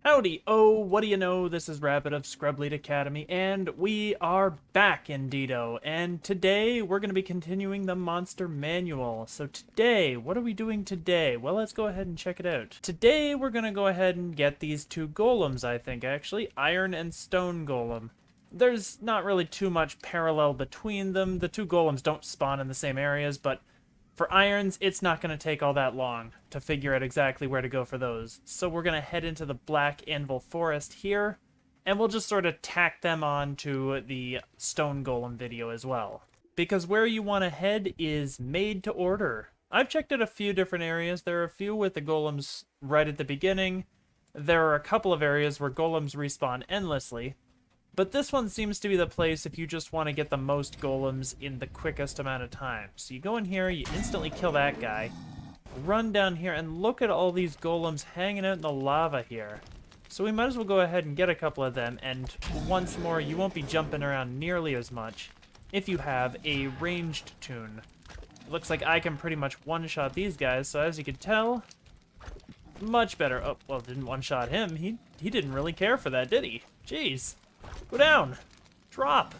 Howdy, oh, what do you know, this is Rabbit of ScrubLeet Academy, and we are back in Dido, and today we're going to be continuing the Monster Manual. So today, what are we doing today? Well, let's go ahead and check it out. Today, we're going to go ahead and get these two golems, I think, actually, Iron and Stone Golem. There's not really too much parallel between them. The two golems don't spawn in the same areas, but for irons, it's not going to take all that long to figure out exactly where to go for those. So we're going to head into the Black Anvil Forest here, and we'll just sort of tack them on to the Stone Golem video as well. Because where you want to head is made to order. I've checked out a few different areas. There are a few with the golems right at the beginning. There are a couple of areas where golems respawn endlessly. But this one seems to be the place if you just want to get the most golems in the quickest amount of time. So you go in here, you instantly kill that guy, run down here, and look at all these golems hanging out in the lava here. So we might as well go ahead and get a couple of them, and once more, you won't be jumping around nearly as much if you have a ranged toon. It looks like I can pretty much one-shot these guys, so as you can tell, much better. Oh, well, didn't one-shot him. He didn't really care for that, did he? Jeez. Go down. Drop.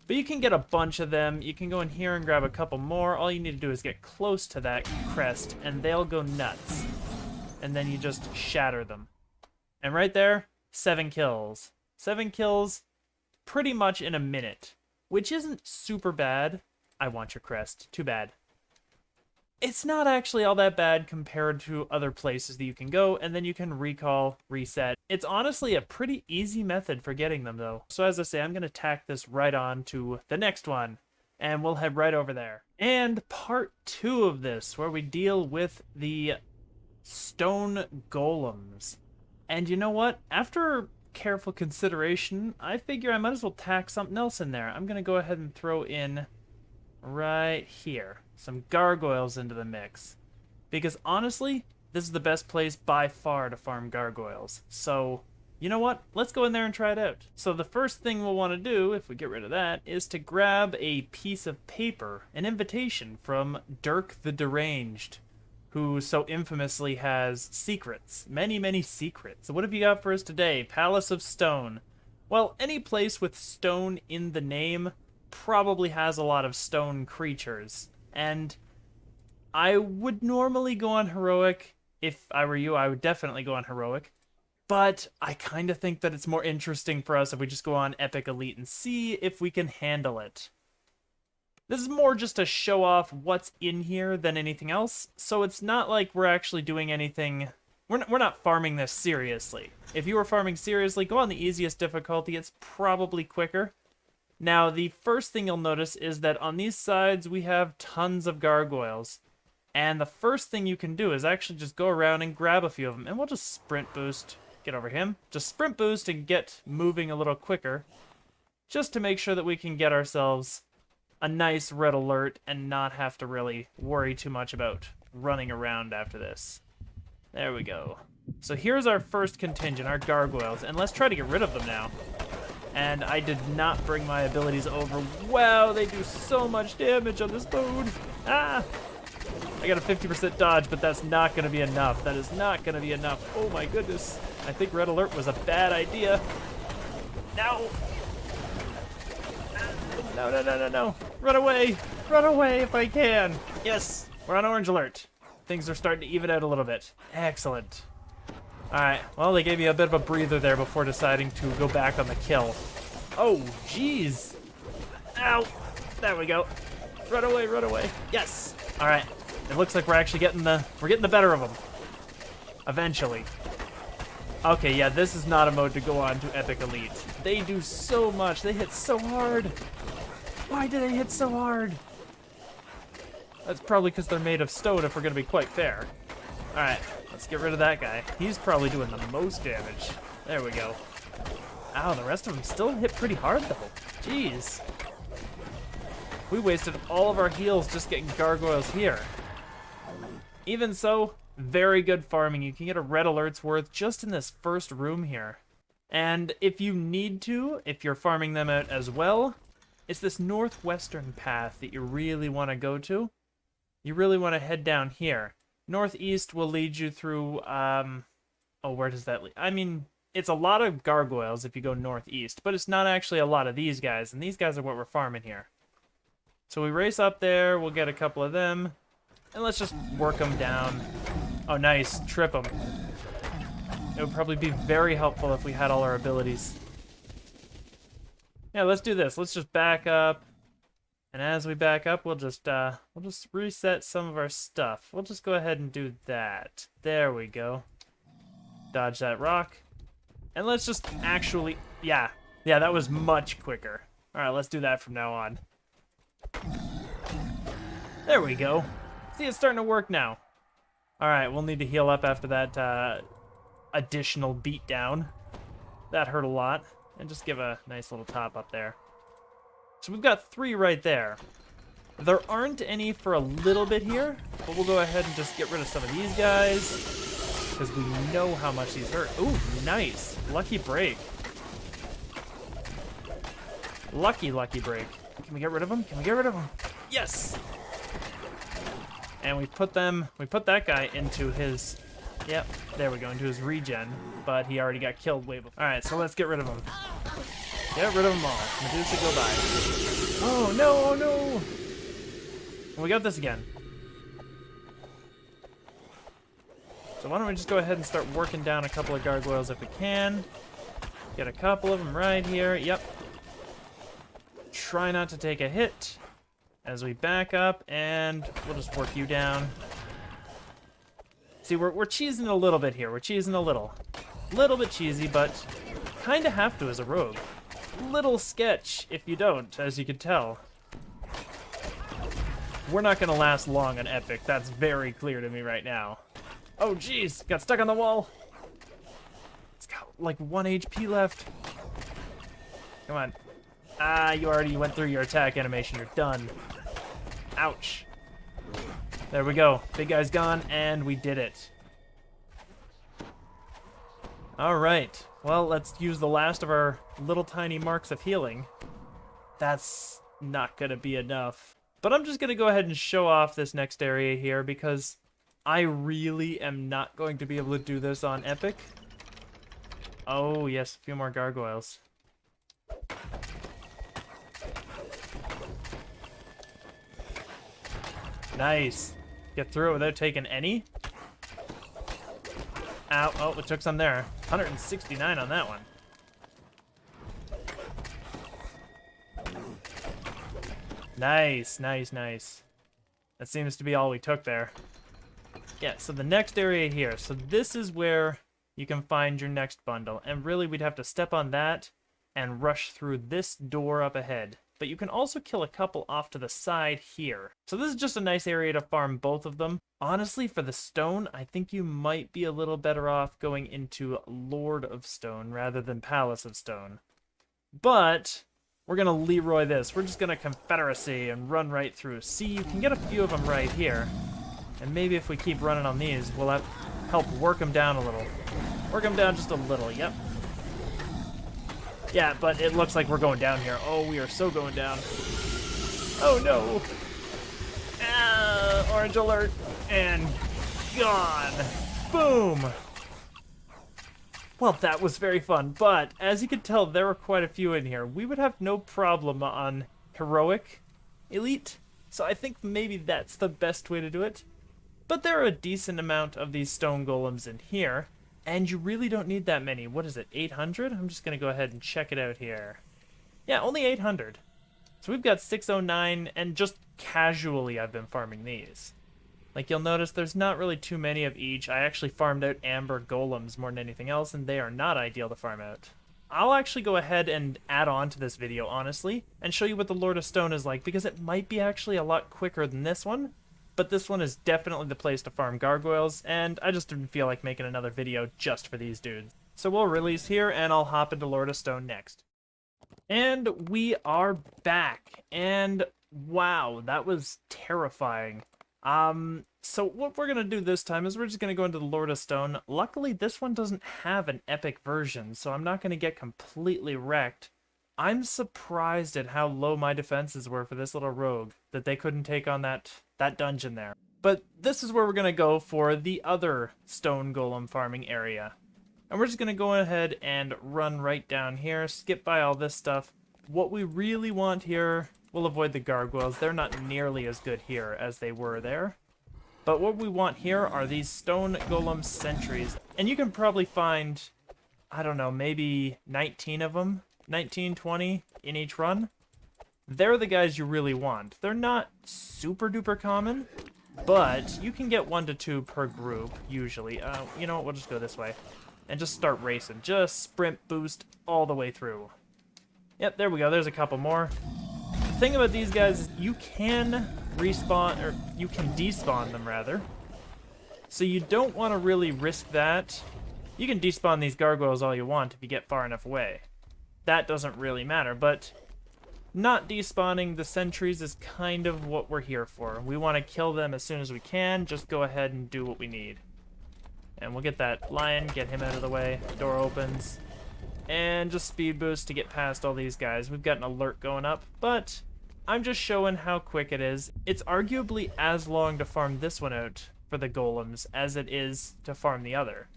But you can get a bunch of them. You can go in here and grab a couple more. All you need to do is get close to that crest, and they'll go nuts. And then you just shatter them. And right there, 7 kills. 7 kills pretty much in a minute, which isn't super bad. I want your crest. Too bad. It's not actually all that bad compared to other places that you can go, and then you can recall, reset. It's honestly a pretty easy method for getting them, though. So as I say, I'm going to tack this right on to the next one, and we'll head right over there. And part 2 of this, where we deal with the stone golems. And you know what? After careful consideration, I figure I might as well tack something else in there. I'm going to go ahead and throw in right here some gargoyles into the mix, because honestly, this is the best place by far to farm gargoyles. So you know what, let's go in there and try it out. So the first thing we'll want to do, if we get rid of that, is to grab a piece of paper, an invitation from Dirk the Deranged, who so infamously has secrets, many secrets. So what have you got for us today? Palace of Stone. Well, any place with stone in the name probably has a lot of stone creatures. And I would normally go on heroic. If I were you, I would definitely go on heroic. But I kind of think that it's more interesting for us if we just go on epic elite and see if we can handle it. This is more just to show off what's in here than anything else. So it's not like we're actually doing anything. We're not farming this seriously. If you were farming seriously, go on the easiest difficulty. It's probably quicker. Now, the first thing you'll notice is that on these sides, we have tons of gargoyles. And the first thing you can do is actually just go around and grab a few of them. And we'll just sprint boost, get over him. Just sprint boost and get moving a little quicker. Just to make sure that we can get ourselves a nice red alert and not have to really worry too much about running around after this. There we go. So here's our first contingent, our gargoyles. And let's try to get rid of them now. And I did not bring my abilities over. Wow, they do so much damage on this mode. Ah! I got a 50% dodge, but that's not going to be enough. That is not going to be enough. Oh my goodness. I think Red Alert was a bad idea. No! No. Run away. Run away if I can. Yes, we're on Orange Alert. Things are starting to even out a little bit. Excellent. Alright, well, they gave me a bit of a breather there before deciding to go back on the kill. Oh, jeez. Ow. There we go. Run away, run away. Yes. Alright, it looks like we're actually getting the better of them. Eventually. Okay, yeah, this is not a mode to go on to Epic Elite. They do so much. They hit so hard. Why do they hit so hard? That's probably because they're made of stone, if we're going to be quite fair. Alright. Let's get rid of that guy. He's probably doing the most damage. There we go. Ow, the rest of them still hit pretty hard, though. Jeez. We wasted all of our heals just getting gargoyles here. Even so, very good farming. You can get a red alert's worth just in this first room here. And if you need to, if you're farming them out as well, it's this northwestern path that you really want to go to. You really want to head down here. Northeast will lead you through Oh, where does that lead? I mean, it's a lot of gargoyles if you go northeast, but it's not actually a lot of these guys, and these guys are what we're farming here. So we race up there, we'll get a couple of them, and let's just work them down. Oh, nice. Trip them. It would probably be very helpful if we had all our abilities. Yeah, let's do this. Let's just back up. And as we back up, we'll just reset some of our stuff. We'll just go ahead and do that. There we go. Dodge that rock. And let's just actually... Yeah, that was much quicker. All right, let's do that from now on. There we go. See, it's starting to work now. All right, we'll need to heal up after that additional beatdown. That hurt a lot. And just give a nice little top up there. So we've got 3 right there. There aren't any for a little bit here, but we'll go ahead and just get rid of some of these guys, because we know how much these hurt. Ooh, nice. Lucky break. Lucky break. Can we get rid of them? Can we get rid of them? Yes! And we put that guy into his, yep, there we go, into his regen, but he already got killed way before. All right, so let's get rid of him. Get rid of them all. Medusa, go by. Oh, no, oh, no. We got this again. So why don't we just go ahead and start working down a couple of gargoyles if we can. Get a couple of them right here. Yep. Try not to take a hit as we back up, and we'll just work you down. See, we're cheesing a little bit here. We're cheesing a little. Little bit cheesy, but kind of have to as a rogue. Little sketch if you don't, as you can tell. We're not going to last long on Epic. That's very clear to me right now. Oh, jeez. Got stuck on the wall. It's got like 1 HP left. Come on. Ah, you already went through your attack animation. You're done. Ouch. There we go. Big guy's gone, and we did it. All right. Well, let's use the last of our little tiny marks of healing. That's not going to be enough. But I'm just going to go ahead and show off this next area here because I really am not going to be able to do this on Epic. Oh, yes, a few more gargoyles. Nice. Get through it without taking any. Ow, oh, it took some there. 169 on that one. Nice, nice, nice. That seems to be all we took there. Yeah, so the next area here. So this is where you can find your next bundle. And really, we'd have to step on that and rush through this door up ahead. But you can also kill a couple off to the side here. So this is just a nice area to farm both of them. Honestly, for the stone, I think you might be a little better off going into Lord of Stone rather than Palace of Stone. But we're going to Leroy this. We're just going to Confederacy and run right through. See, you can get a few of them right here. And maybe if we keep running on these, we'll help work them down a little. Work them down just a little, yep. Yeah, but it looks like we're going down here. Oh, we are so going down. Oh, no. Orange alert. And gone. Boom. Well, that was very fun. But as you can tell, there were quite a few in here. We would have no problem on Heroic Elite. So I think maybe that's the best way to do it. But there are a decent amount of these stone golems in here. And you really don't need that many. What is it, 800? I'm just going to go ahead and check it out here. Yeah, only 800. So we've got 609, and just casually I've been farming these. Like, you'll notice there's not really too many of each. I actually farmed out amber golems more than anything else, and they are not ideal to farm out. I'll actually go ahead and add on to this video, honestly, and show you what the Lord of Stone is like, because it might be actually a lot quicker than this one. But this one is definitely the place to farm gargoyles, and I just didn't feel like making another video just for these dudes. So we'll release here, and I'll hop into Lord of Stone next. And we are back, and wow, that was terrifying. So what we're gonna do this time is we're just gonna go into the Lord of Stone. Luckily, this one doesn't have an epic version, so I'm not gonna get completely wrecked. I'm surprised at how low my defenses were for this little rogue, that they couldn't take on that dungeon there. But this is where we're going to go for the other stone golem farming area. And we're just going to go ahead and run right down here, skip by all this stuff. What we really want here, we'll avoid the gargoyles. They're not nearly as good here as they were there. But what we want here are these stone golem sentries. And you can probably find, I don't know, maybe 19 of them, 19, 20 in each run. They're the guys you really want. They're not super duper common, but you can get 1 to 2 per group, usually. You know what, we'll just go this way. And just start racing. Just sprint boost all the way through. Yep, there we go. There's a couple more. The thing about these guys is you can respawn, or you can despawn them, rather. So you don't want to really risk that. You can despawn these gargoyles all you want if you get far enough away. That doesn't really matter, but not despawning the sentries is kind of what we're here for. We want to kill them as soon as we can. Just go ahead and do what we need. And we'll get that lion, get him out of the way. Door opens. And just speed boost to get past all these guys. We've got an alert going up, but I'm just showing how quick it is. It's arguably as long to farm this one out for the golems as it is to farm the other.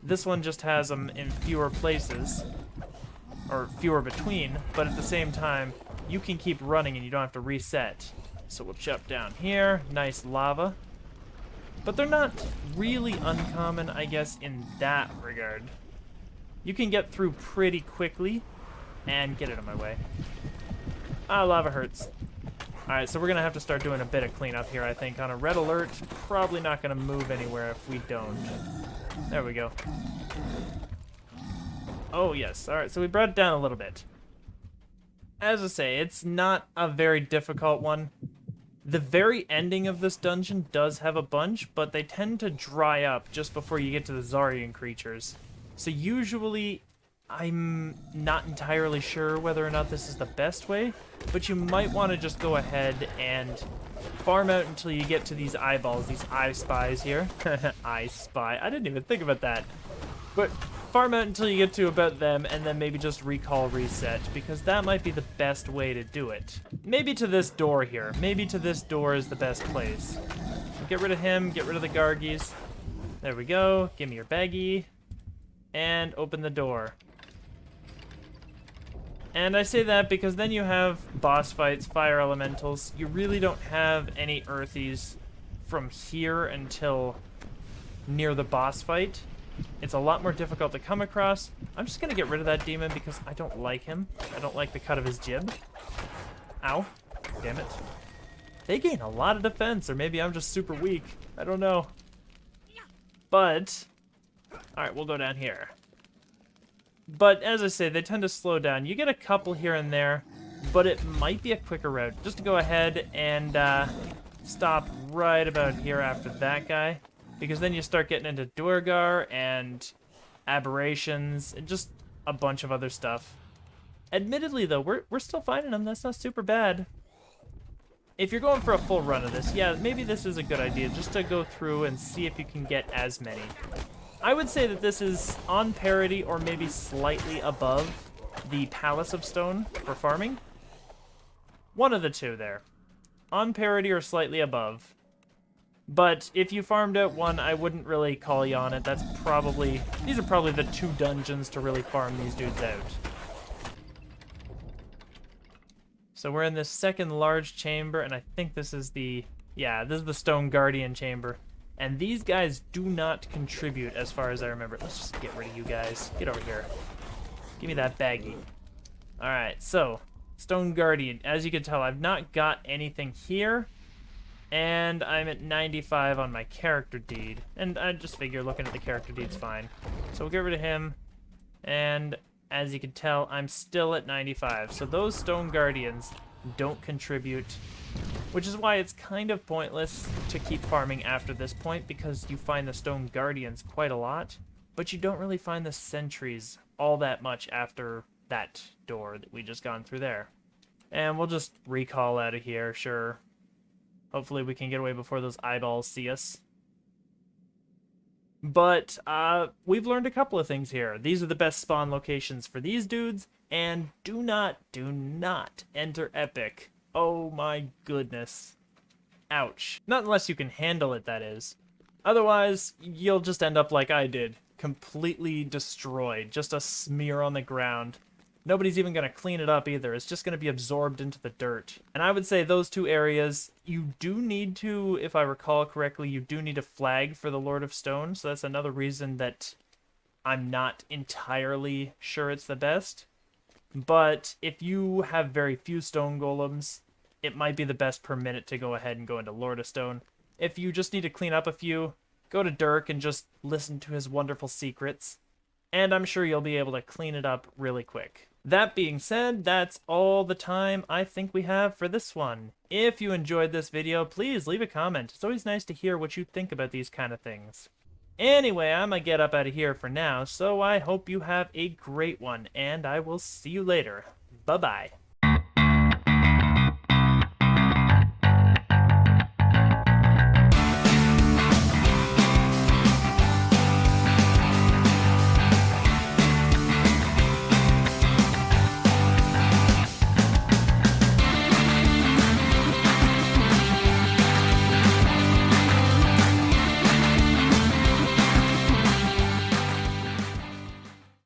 This one just has them in fewer places, or fewer between, but at the same time, you can keep running and you don't have to reset. So we'll jump down here. Nice lava. But they're not really uncommon, I guess, in that regard. You can get through pretty quickly and get it out of my way. Ah, lava hurts. Alright, so we're going to have to start doing a bit of cleanup here, I think. On a red alert, probably not going to move anywhere if we don't. There we go. Oh, yes. Alright, so we brought it down a little bit. As I say, it's not a very difficult one. The very ending of this dungeon does have a bunch, but they tend to dry up just before you get to the Zarian creatures. So usually, I'm not entirely sure whether or not this is the best way, but you might want to just go ahead and farm out until you get to these eyeballs, these eye spies here. I spy. I didn't even think about that. But farm out until you get to about them, and then maybe just recall reset, because that might be the best way to do it. Maybe to this door here. Maybe to this door is the best place. Get rid of him, get rid of the gargies. There we go. Give me your baggie. And open the door. And I say that because then you have boss fights, fire elementals. You really don't have any earthies from here until near the boss fight. It's a lot more difficult to come across. I'm just going to get rid of that demon because I don't like him. I don't like the cut of his jib. Ow. Damn it. They gain a lot of defense, or maybe I'm just super weak. I don't know. But, alright, we'll go down here. But, as I say, they tend to slow down. You get a couple here and there, but it might be a quicker route. Just to go ahead and stop right about here after that guy. Because then you start getting into Duergar and aberrations and just a bunch of other stuff. Admittedly, though, we're still finding them. That's not super bad. If you're going for a full run of this, yeah, maybe this is a good idea, just to go through and see if you can get as many. I would say that this is on parity or maybe slightly above the Palace of Stone for farming. One of the two there. On parity or slightly above. But if you farmed out one, I wouldn't really call you on it. These are probably the two dungeons to really farm these dudes out. So we're in this second large chamber, and I think this is the Stone Guardian chamber. And these guys do not contribute as far as I remember. Let's just get rid of you guys. Get over here. Give me that baggie. Alright, so, Stone Guardian. As you can tell, I've not got anything here. And I'm at 95 on my character deed. And I just figure looking at the character deed's fine. So we'll get rid of him. And as you can tell, I'm still at 95. So those Stone Guardians don't contribute. Which is why it's kind of pointless to keep farming after this point, because you find the Stone Guardians quite a lot. But you don't really find the sentries all that much after that door that we just gone through there. And we'll just recall out of here, sure. Hopefully we can get away before those eyeballs see us. But we've learned a couple of things here. These are the best spawn locations for these dudes, and do not enter Epic. Oh my goodness. Ouch. Not unless you can handle it, that is. Otherwise, you'll just end up like I did, completely destroyed, just a smear on the ground. Nobody's even going to clean it up either. It's just going to be absorbed into the dirt. And I would say those two areas, you do need to, if I recall correctly, you do need a flag for the Lord of Stone. So that's another reason that I'm not entirely sure it's the best. But if you have very few stone golems, it might be the best per minute to go ahead and go into Lord of Stone. If you just need to clean up a few, go to Dirk and just listen to his wonderful secrets. And I'm sure you'll be able to clean it up really quick. That being said, that's all the time I think we have for this one. If you enjoyed this video, please leave a comment. It's always nice to hear what you think about these kind of things. Anyway, I'm gonna get up out of here for now, so I hope you have a great one, and I will see you later. Bye-bye.